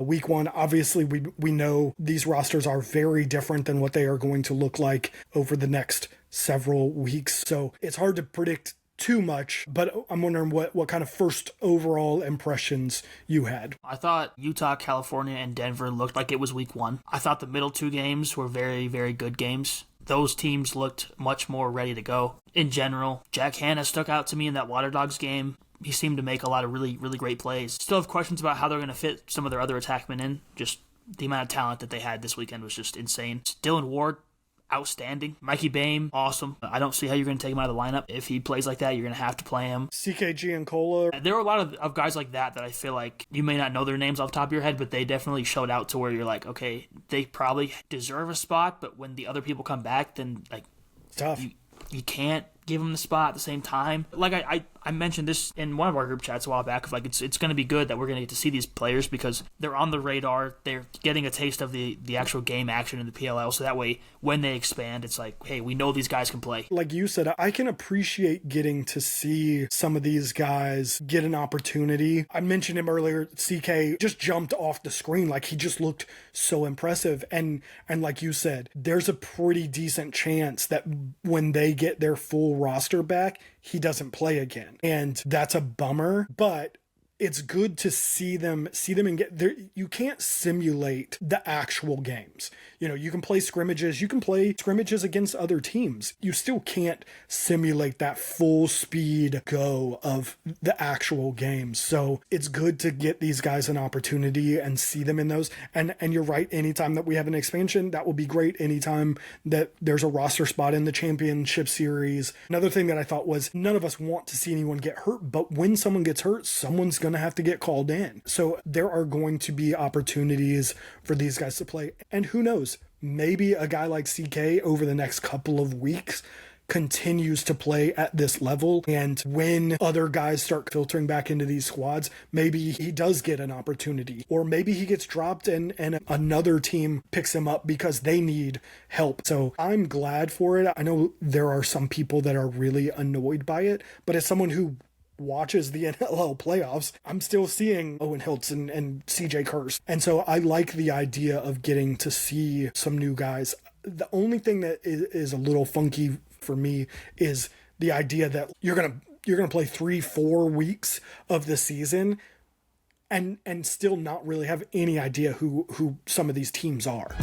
Week one, obviously, we know these rosters are very different than what they are going to look like over the next several weeks. So it's hard to predict too much, but I'm wondering what kind of first overall impressions you had. I thought Utah, California, and Denver looked like it was week one. I thought the middle two games were very, very good games. Those teams looked much more ready to go. In general, Jack Hanna stuck out to me in that Water Dogs game. He seemed to make a lot of really, really great plays. Still have questions about how they're going to fit some of their other attackmen in. Just the amount of talent that they had this weekend was just insane. Dylan Ward, outstanding. Mikey Bame, awesome. I don't see how you're going to take him out of the lineup. If he plays like that, you're going to have to play him. CKG and Cola. There are a lot of guys like that I feel like you may not know their names off the top of your head, but they definitely showed out to where you're like, okay, they probably deserve a spot, but when the other people come back, then like It's tough. You can't give them the spot at the same time. Like I mentioned this in one of our group chats a while back. Of like it's going to be good that we're going to get to see these players because they're on the radar. They're getting a taste of the actual game action in the PLL. So that way, when they expand, it's like, hey, we know these guys can play. Like you said, I can appreciate getting to see some of these guys get an opportunity. I mentioned him earlier. CK just jumped off the screen. Like he just looked so impressive. And like you said, there's a pretty decent chance that when they get their full roster back, he doesn't play again. And that's a bummer, but it's good to see them and get there. You can't simulate the actual games. You know, you can play scrimmages against other teams. You still can't simulate that full speed go of the actual games. So it's good to get these guys an opportunity and see them in those. And you're right, anytime that we have an expansion, that will be great. Anytime that there's a roster spot in the championship series. Another thing that I thought was none of us want to see anyone get hurt, but when someone gets hurt, someone's going to have to get called in. So there are going to be opportunities for these guys to play. And who knows, maybe a guy like CK over the next couple of weeks continues to play at this level. And when other guys start filtering back into these squads, maybe he does get an opportunity, or maybe he gets dropped and another team picks him up because they need help. So I'm glad for it. I know there are some people that are really annoyed by it, but as someone who watches the NLL playoffs, I'm still seeing Owen Hiltz and CJ Kurse. And so I like the idea of getting to see some new guys. The only thing that is a little funky for me is the idea that you're gonna play 3-4 weeks of the season and still not really have any idea who some of these teams are.